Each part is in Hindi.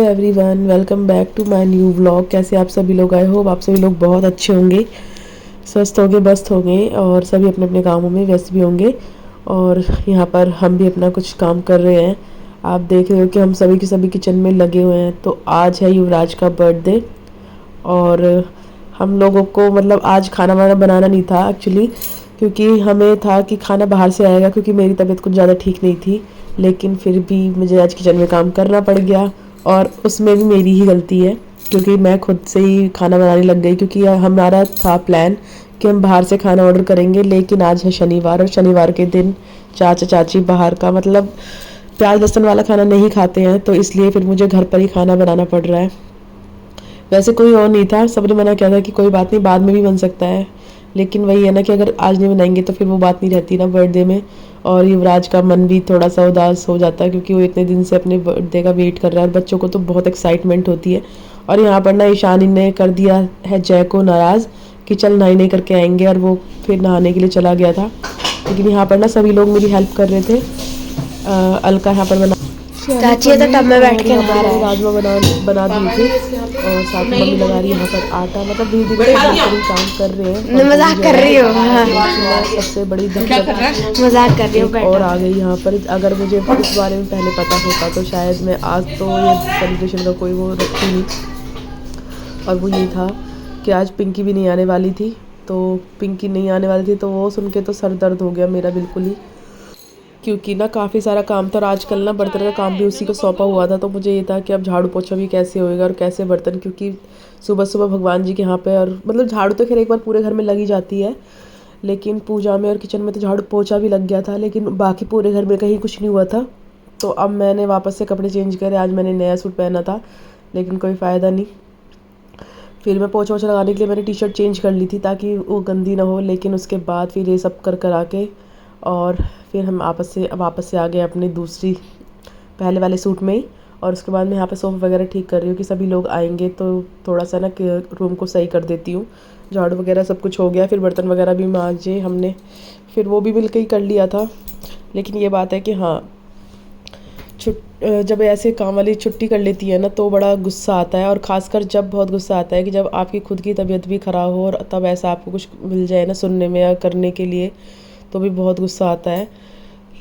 Everyone, welcome back to my new vlog. कैसे आप सभी लोग? आए हो आप सभी लोग बहुत अच्छे होंगे, स्वस्थ होंगे, मस्त होंगे और सभी अपने अपने कामों में व्यस्त भी होंगे। और यहाँ पर हम भी अपना कुछ काम कर रहे हैं। आप देख रहे हो कि हम सभी के सभी किचन में लगे हुए हैं। तो आज है युवराज का बर्थडे और हम लोगों को मतलब आज खाना वाना बनाना नहीं था एक्चुअली, क्योंकि हमें था कि खाना बाहर से आएगा, क्योंकि मेरी तबीयत कुछ ज़्यादा ठीक नहीं थी। लेकिन फिर भी मुझे आज किचन में काम करना पड़ गया और उसमें भी मेरी ही गलती है, क्योंकि मैं खुद से ही खाना बनाने लग गई। क्योंकि हमारा था प्लान कि हम बाहर से खाना ऑर्डर करेंगे, लेकिन आज है शनिवार और शनिवार के दिन चाचा चाची बाहर का मतलब प्याज लहसुन वाला खाना नहीं खाते हैं, तो इसलिए फिर मुझे घर पर ही खाना बनाना पड़ रहा है। वैसे कोई और नहीं था, सबने मना किया था कि कोई बात नहीं, बाद में भी बन सकता है। लेकिन वही है ना कि अगर आज नहीं बनाएंगे तो फिर वो बात नहीं रहती ना बर्थडे में। और युवराज का मन भी थोड़ा सा उदास हो जाता है, क्योंकि वो इतने दिन से अपने बर्थडे का वेट कर रहा है और बच्चों को तो बहुत एक्साइटमेंट होती है। और यहाँ पर ना ईशानी ने कर दिया है जय को नाराज़ कि चल नहाई नहीं करके आएंगे, और वो फिर नहाने के लिए चला गया था। लेकिन यहाँ पर ना सभी लोग मेरी हेल्प कर रहे थे। अलका यहाँ पर बना चाची तो टब में बैठ के नहा रहा है। राजमा बना दिए थे और साथ में मम्मी लगा रही है यहाँ पर आटा। मतलब धीरे धीरे काम कर रहे हैं। मजाक कर रही हो? सबसे बड़ी दिक्कत मजाक कर रही हो और आ गई यहाँ पर। अगर मुझे इस बारे में पहले पता होता तो शायद मैं आज तो ये सेलिब्रेशन का कोई वो रखती नहीं। और वो ये था कि आज पिंकी भी नहीं आने वाली थी, तो पिंकी नहीं आने वाली थी तो वो सुन के तो सर दर्द हो गया मेरा बिल्कुल ही, क्योंकि ना काफ़ी सारा काम था और आजकल ना बर्तन का काम भी उसी को सौंपा हुआ था। तो मुझे ये था कि अब झाड़ू पोछा भी कैसे होएगा और कैसे बर्तन, क्योंकि सुबह सुबह भगवान जी के यहाँ पे और मतलब झाड़ू तो खैर एक बार पूरे घर में लगी जाती है, लेकिन पूजा में और किचन में तो झाड़ू पोछा भी लग गया था, लेकिन बाकी पूरे घर में कहीं कुछ नहीं हुआ था। तो अब मैंने वापस से कपड़े चेंज करे। आज मैंने नया सूट पहना था, लेकिन कोई फ़ायदा नहीं। फिर मैं पोछा वोछा लगाने के लिए मैंने टी शर्ट चेंज कर ली थी ताकि वो गंदी ना हो। लेकिन उसके बाद फिर ये सब कर आके और फिर हम वापस से आ गए अपने दूसरी पहले वाले सूट में ही। और उसके बाद मैं यहाँ पे सोफ़ा वगैरह ठीक कर रही हूँ कि सभी लोग आएंगे तो थोड़ा सा ना रूम को सही कर देती हूँ। झाड़ू वगैरह सब कुछ हो गया, फिर बर्तन वगैरह भी मांजे हमने, फिर वो भी मिल के ही कर लिया था। लेकिन ये बात है कि हाँ, जब ऐसे काम वाली छुट्टी कर लेती है ना तो बड़ा गुस्सा आता है। और ख़ासकर जब बहुत गुस्सा आता है कि जब आपकी खुद की तबीयत भी ख़राब हो और तब ऐसा आपको कुछ मिल जाए ना सुनने में या करने के लिए, तो भी बहुत गुस्सा आता है।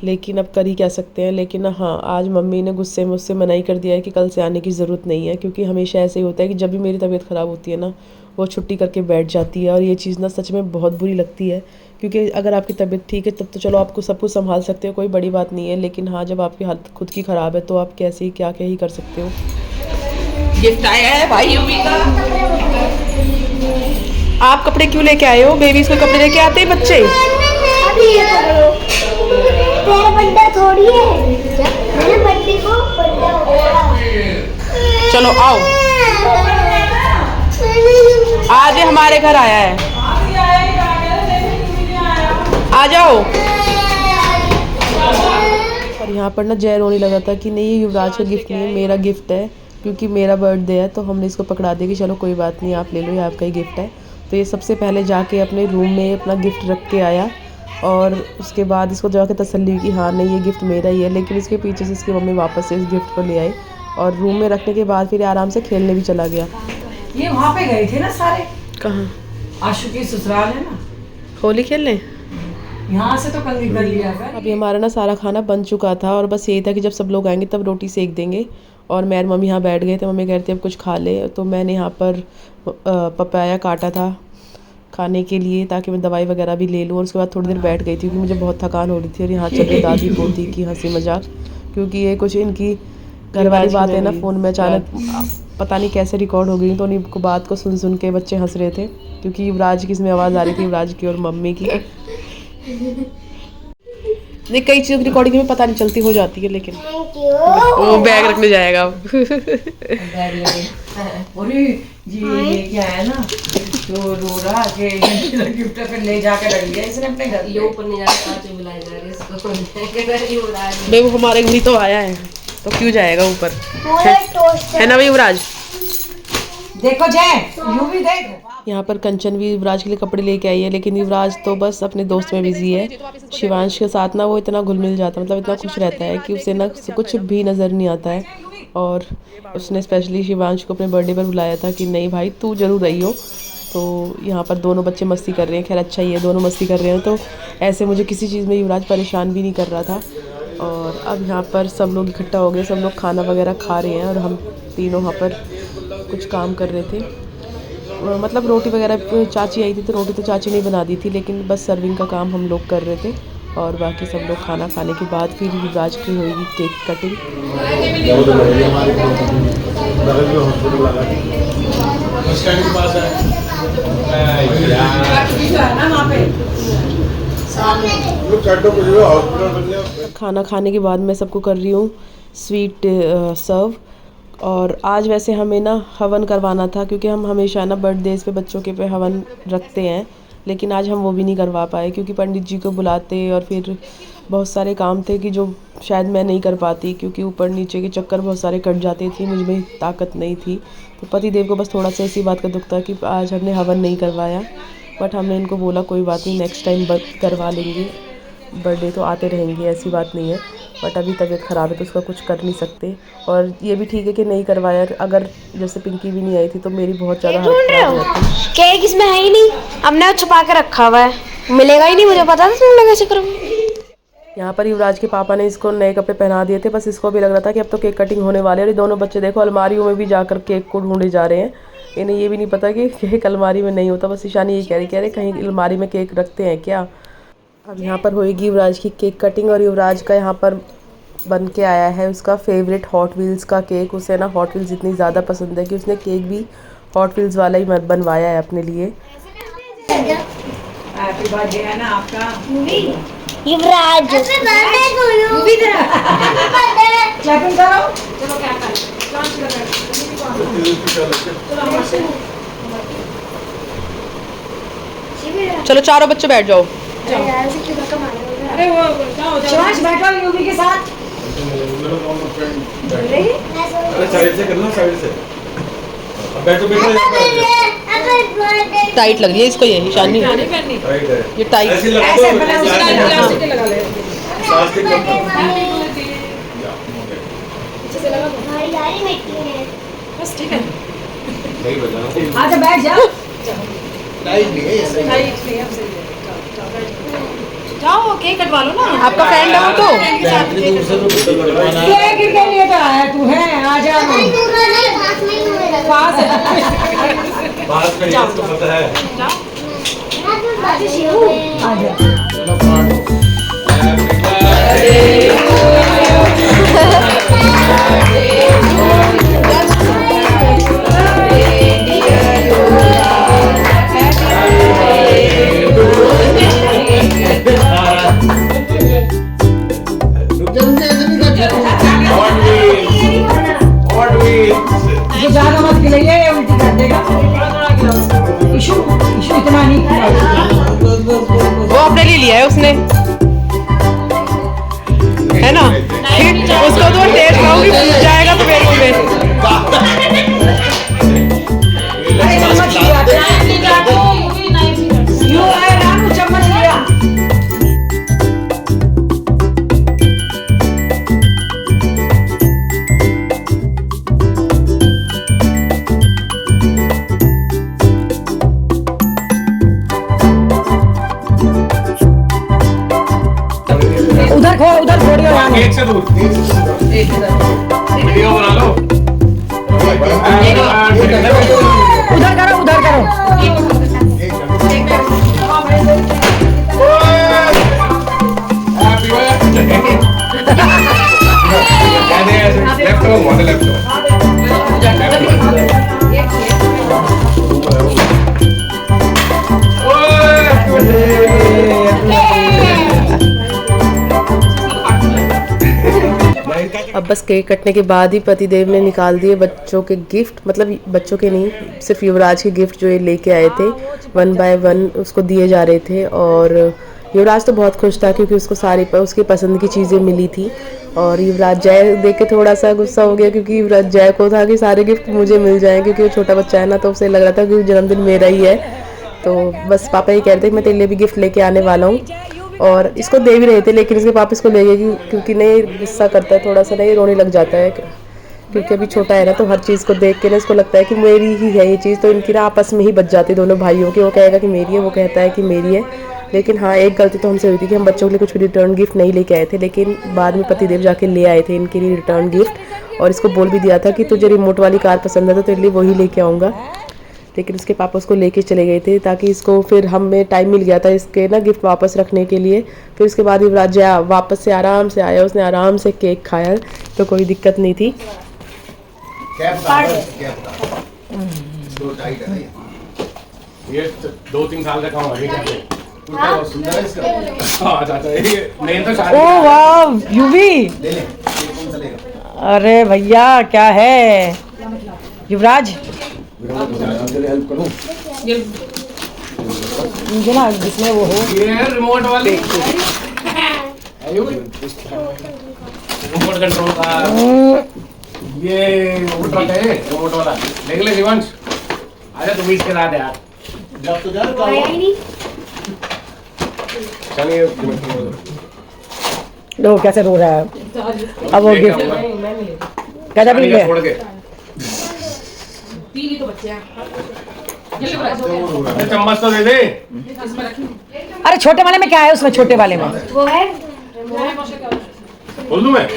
लेकिन अब कर ही क्या सकते हैं। लेकिन हाँ, आज मम्मी ने गुस्से में उससे मना ही कर दिया है कि कल से आने की ज़रूरत नहीं है, क्योंकि हमेशा ऐसे ही होता है कि जब भी मेरी तबीयत ख़राब होती है ना वो छुट्टी करके बैठ जाती है। और ये चीज़ ना सच में बहुत बुरी लगती है, क्योंकि अगर आपकी तबीयत ठीक है तब तो चलो आपको सब कुछ संभाल सकते हो, कोई बड़ी बात नहीं है। लेकिन हाँ, जब आपकी हालत खुद की ख़राब है तो आप कैसे ही क्या क्या ही कर सकते हो। गिफ्ट आया है भाई यूवी का। आप कपड़े क्यों लेके आए हो? बेबीज को कपड़े लेके आते हैं बच्चे। तेरा बर्थडे थोड़ी है, मेरे बर्थडे को बर्थडे होगा। चलो आओ, आज हमारे घर आया है, आ जाओ। और यहाँ पर ना जय रोने लगा था कि नहीं ये युवराज का गिफ्ट नहीं है, मेरा गिफ्ट है, क्योंकि मेरा बर्थडे है। तो हमने इसको पकड़ा दिया कि चलो कोई बात नहीं, आप ले लो, ये आपका ही गिफ्ट है। तो ये सबसे पहले जाके अपने रूम में अपना गिफ्ट रख के आया और उसके बाद इसको जाके तसल्ली हुई कि हाँ नहीं ये गिफ्ट मेरा ही है। लेकिन इसके पीछे से इसकी मम्मी वापस से इस गिफ्ट को ले आई और रूम में रखने के बाद फिर आराम से खेलने भी चला गया। ये वहाँ पे गए थे ना सारे। कहाँ? आशु की ससुराल है ना, होली खेलने। यहाँ से तो कल निकल लिया कर। अभी हमारा ना सारा खाना बन चुका था और बस यही था कि जब सब लोग आएंगे तब रोटी सेक देंगे। और मैं और मम्मी यहाँ बैठ गए थे। मम्मी कह रही थी अब कुछ खा ले, तो मैंने यहाँ पर पपाया काटा था खाने के लिए ताकि मैं दवाई वगैरह भी ले लूँ। और उसके बाद थोड़ी देर बैठ गई थी क्योंकि मुझे बहुत थकान हो रही थी। और यहाँ चल रही दादी पोती की हंसी मजाक, क्योंकि ये कुछ इनकी घर वाली बात है ना, फ़ोन में अचानक पता नहीं कैसे रिकॉर्ड हो गई, तो उन्हीं को बात को सुन सुन के बच्चे हंस रहे थे, क्योंकि युवराज की इसमें आवाज़ आ रही थी, युवराज की और मम्मी की। नहीं, कई चीज़ों की रिकॉर्डिंग में पता नहीं चलती, हो जाती है। लेकिन वो बैग रखने जाएगा अब। ये क्या है ना, तो रो रहा के गिफ्ट पे ले जाकर रख लिया इसने अपने घर। ये ऊपर नहीं जा रहा, पाँच बुलाए जा रहे इसको। भाई वो हमारे घर ही तो आया है, तो क्यों जाएगा ऊपर, है ना भाई युवराज? देखो जय, यूं भी देख। यहाँ पर कंचन भी युवराज के लिए कपड़े लेके आई है, लेकिन युवराज तो बस अपने दोस्त में बिजी है। शिवांश के साथ ना वो इतना घुल मिल जाता है, मतलब इतना खुश रहता है कि उसे ना कुछ भी नज़र नहीं आता है। और उसने स्पेशली शिवांश को अपने बर्थडे पर बुलाया था कि नहीं भाई तू ज़रूर रही हो। तो यहाँ पर दोनों बच्चे मस्ती कर रहे हैं। खैर अच्छा ही है, दोनों मस्ती कर रहे हैं, तो ऐसे मुझे किसी चीज़ में युवराज परेशान भी नहीं कर रहा था। और अब यहाँ पर सब लोग इकट्ठा हो गए, सब लोग खाना वगैरह खा रहे हैं और हम तीनों वहाँ पर कुछ काम कर रहे थे। मतलब रोटी वगैरह चाची आई थी तो रोटी तो चाची ने बना दी थी, लेकिन बस सर्विंग का काम हम लोग कर रहे थे। और बाकी सब लोग खाना खाने के बाद फिर युवराज की होगी केक कटिंग। खाना खाने के बाद मैं सबको कर रही हूँ स्वीट सर्व। और आज वैसे हमें ना हवन करवाना था, क्योंकि हम हमेशा ना बर्थडेज पे बच्चों के पे हवन रखते हैं, लेकिन आज हम वो भी नहीं करवा पाए क्योंकि पंडित जी को बुलाते और फिर बहुत सारे काम थे कि जो शायद मैं नहीं कर पाती, क्योंकि ऊपर नीचे के चक्कर बहुत सारे कट जाते थे, मुझ में ताकत नहीं थी। तो पति देव को बस थोड़ा सा इसी बात का दुख था कि आज हमने हवन नहीं करवाया। बट हमने इनको बोला कोई बात नहीं, नेक्स्ट टाइम करवा लेंगे, बर्थडे तो आते रहेंगे, ऐसी बात नहीं है। बट अभी तबीयत ख़राब है तो उसका कुछ कर नहीं सकते। और ये भी ठीक है कि नहीं करवाया। अगर जैसे पिंकी भी नहीं आई थी तो मेरी बहुत ज़्यादा हालत खराब हो जाती। केक इसमें है ही नहीं, हमने छुपा के रखा हुआ है, मिलेगा ही नहीं, मुझे पता था तुम कैसे करोगे। यहाँ पर युवराज के पापा ने इसको नए कपड़े पहना दिए थे, बस इसको भी लग रहा था कि अब तो केक कटिंग होने वाले है। और ये दोनों बच्चे देखो अलमारियों में भी जाकर केक को ढूंढे जा रहे हैं। इन्हें ये भी नहीं पता कि केक अलमारी में नहीं होता। बस ईशानी ये कह रही कहीं अलमारी में केक रखते हैं क्या। अब यहाँ पर होएगी युवराज की केक कटिंग। और युवराज का यहाँ पर बन के आया है उसका फेवरेट हॉट व्हील्स का केक। उसे ना हॉट व्हील्स इतनी ज़्यादा पसंद है कि उसने केक भी हॉट व्हील्स वाला ही बनवाया है अपने लिए। हैप्पी बर्थडे है ना आपका युवराज, क्लैपिंग करो। चलो चारों बच्चे बैठ जाओ। अरे वो शिवांश बैठो यूवी के साथ। अरे साइड से करना, साइड से बैठो बैठो। टाइट लग रही है इसको, ये ईशानी राइट है, ये टाइट ऐसे लगा ऐसे दो, पहले उसका इलास्टिक लगा ले। इलास्टिक लगा दो। बस ठीक है, नहीं बजा। आजा बैठ जा। टाइट नहीं है, सही है। जाओ केक कटवा लो ना। आपका फ्रेंड है वो तो। इतनी दूर से तो कुछ करवाना है। केक के लिए तो आया तू है, आजा। पास है। बात करिए, इसको पता है। आजा। चलो पार्ट। Happy birthday. ये ज्यादा मत खिलाइए, उल्टी कर देगा। इशू इशू इतना नहीं वो अपने लिए लिया है उसने, है ना। उसको तो टेस्ट खाऊंगी, जाएगा तो मेरे मुंह में। चम्मच लिया। उधर छोड़ियो यार। एक से दूर। वीडियो बना लो। उधर करो, उधर करो। Happy birthday. लेफ्ट करो, वन लेफ्ट करो। अब बस केक कटने के बाद ही पतिदेव ने निकाल दिए बच्चों के गिफ्ट। मतलब बच्चों के नहीं, सिर्फ युवराज के गिफ्ट जो ये लेके आए थे 1 बाय 1 उसको दिए जा रहे थे। और युवराज तो बहुत खुश था क्योंकि उसको सारी उसकी पसंद की चीज़ें मिली थी। और युवराज जय देख के थोड़ा सा गुस्सा हो गया, क्योंकि युवराज जय को था कि सारे गिफ्ट मुझे मिल जाएं, क्योंकि वो छोटा बच्चा है ना, तो उसे लग रहा था कि जन्मदिन मेरा ही है। तो बस पापा ये कह रहे थे कि मैं तेरे लिए भी गिफ्ट लेके आने वाला हूँ। और इसको दे भी रहे थे, लेकिन इसके पापा इसको ले गए क्योंकि नहीं गुस्सा करता है थोड़ा सा, नहीं रोने लग जाता है। क्योंकि अभी छोटा है ना, तो हर चीज़ को देख के ना इसको लगता है कि मेरी ही है ये चीज़, तो इनकी ना आपस में ही बच जाती है दोनों भाइयों की। वो कहेगा कि मेरी है, वो कहता है कि मेरी है। लेकिन हाँ, एक गलती तो हमसे हुई थी कि हम बच्चों के लिए कुछ भी रिटर्न गिफ्ट नहीं लेके आए थे, लेकिन बाद में पतिदेव जाके ले आए थे इनके लिए रिटर्न गिफ्ट। और इसको बोल भी दिया था कि तुझे रिमोट वाली कार पसंद है तो तेरे लिए वही लेके आऊँगा, लेकिन उसके पापा उसको लेके चले गए थे, ताकि इसको फिर हमें टाइम मिल गया था इसके ना गिफ्ट वापस रखने के लिए। फिर उसके बाद युवराज वापस से आराम से आया, उसने आराम से केक खाया, तो कोई दिक्कत नहीं थी। ये 2-3 साल का काम अभी करते हैं। हाँ चाचा, ये नहीं तो शादी। ओ वाह यूवी, अरे भैया क्या है युवराज, मुझे ना जिसमें वो हो ये रिमोट वाली, रिमोट कंट्रोल का ये ट्रक है रिमोट वाला। देख ले शिवांश, आजा तुम इसके साथ यार। जब तो जा चलिए। लो कैसे रो रहा है। अब वो गिफ्ट कैसा भी है, छोड़ के पीली तो बच्चे चम्मच तो दे दे। अरे छोटे वाले में क्या है, उसमें छोटे वाले में वो है बोल दूं मैं?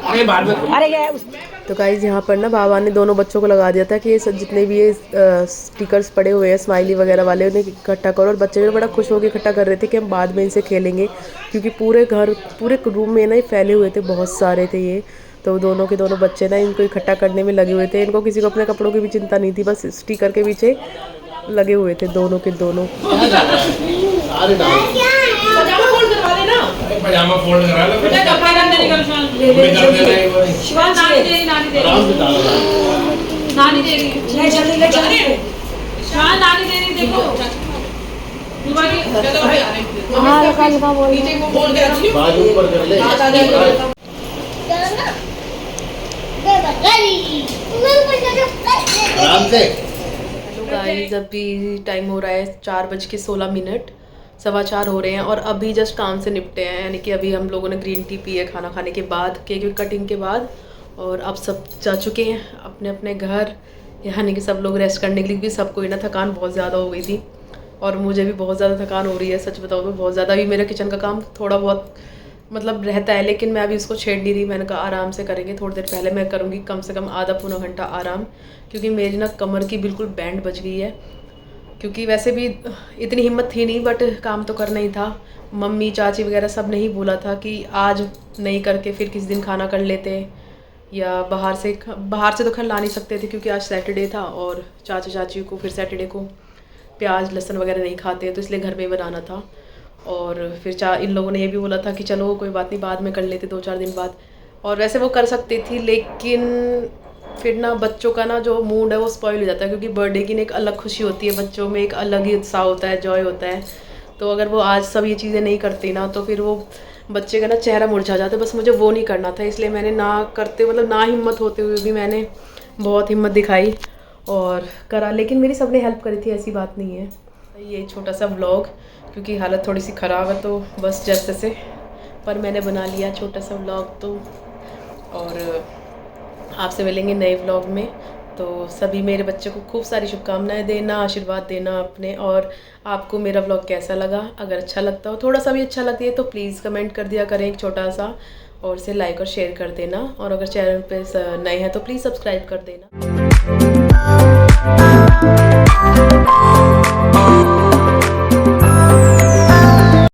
अरे बाद में। अरे ये उस तो गाइज़ यहाँ पर ना बाबा ने दोनों बच्चों को लगा दिया था कि ये सब जितने भी ये स्टिकर्स पड़े हुए हैं स्माइली वगैरह वाले, उन्हें इकट्ठा करो। और बच्चे भी बड़ा खुश होकर इकट्ठा कर रहे थे कि हम बाद में इनसे खेलेंगे, क्योंकि पूरे रूम में ना ये फैले हुए थे, बहुत सारे थे ये। तो दोनों के दोनों बच्चे ना इनको इकट्ठा करने में लगे हुए थे। इनको किसी को अपने कपड़ों की भी चिंता नहीं थी, बस स्टिकर के पीछे लगे हुए थे दोनों के दोनों। पजामा फोल्ड करा लो। बेटा कपड़ा गंदा निकल शिवान, नानी दे रही, नानी दे रही, नानी दे रही, ले जल्दी ले जल्दी शिवान, नानी दे रही, देखो तुम्हारी चलो भाई। हाँ लगा बोल नीचे को बोल के रखी, बाजू ऊपर कर ले। आराम से। हेलो गाइस, अभी टाइम हो रहा है 4:16, 4:15 हो रहे हैं और अभी जस्ट काम से निपटे हैं। यानी कि अभी हम लोगों ने ग्रीन टी पी है खाना खाने के बाद, केक कटिंग के बाद, और अब सब जा चुके हैं अपने अपने घर। यानी कि सब लोग रेस्ट करने के लिए, क्योंकि सबको ही ना थकान बहुत ज़्यादा हो गई थी और मुझे भी बहुत ज़्यादा थकान हो रही है। सच बताओ तो बहुत ज़्यादा। अभी मेरा किचन का काम थोड़ा बहुत मतलब रहता है, लेकिन मैं अभी उसको छेड़ नहीं रही। मैंने कहा आराम से करेंगे, थोड़ी देर पहले मैं करूँगी, कम से कम आधा पौना घंटा आराम, क्योंकि मेरी ना कमर की बिल्कुल बैंड बज गई है। क्योंकि वैसे भी इतनी हिम्मत थी नहीं, बट काम तो करना ही था। मम्मी चाची वगैरह सब ने ही बोला था कि आज नहीं करके फिर किसी दिन खाना कर लेते, या बाहर से तो खैर ला नहीं सकते थे क्योंकि आज सैटरडे था और चाचा चाची को फिर सैटरडे को प्याज लहसुन वगैरह नहीं खाते हैं, तो इसलिए घर में बनाना था। और फिर इन लोगों ने ये भी बोला था कि चलो कोई बात नहीं, बाद में कर लेते 2-4 दिन बाद। और वैसे वो कर सकती थी, लेकिन फिर ना बच्चों का ना जो मूड है वो स्पॉइल हो जाता है, क्योंकि बर्थडे की ना एक अलग खुशी होती है, बच्चों में एक अलग ही उत्साह होता है, जॉय होता है। तो अगर वो आज सब ये चीज़ें नहीं करती ना, तो फिर वो बच्चे का ना चेहरा मुरझा जाता है। बस मुझे वो नहीं करना था, इसलिए मैंने ना करते मतलब ना हिम्मत होते हुए भी मैंने बहुत हिम्मत दिखाई और करा। लेकिन मेरी सबने हेल्प करी थी, ऐसी बात नहीं है। ये छोटा सा व्लॉग, क्योंकि हालत थोड़ी सी ख़राब है, तो बस जैसे से पर मैंने बना लिया छोटा सा व्लॉग। तो और आपसे मिलेंगे नए व्लॉग में। तो सभी मेरे बच्चे को खूब सारी शुभकामनाएं देना, आशीर्वाद देना अपने। और आपको मेरा व्लॉग कैसा लगा? अगर अच्छा लगता हो, थोड़ा सा भी अच्छा लगती है, तो प्लीज़ कमेंट कर दिया करें एक छोटा सा, और इसे लाइक और शेयर कर देना। और अगर चैनल पे नए हैं तो प्लीज़ सब्सक्राइब कर देना।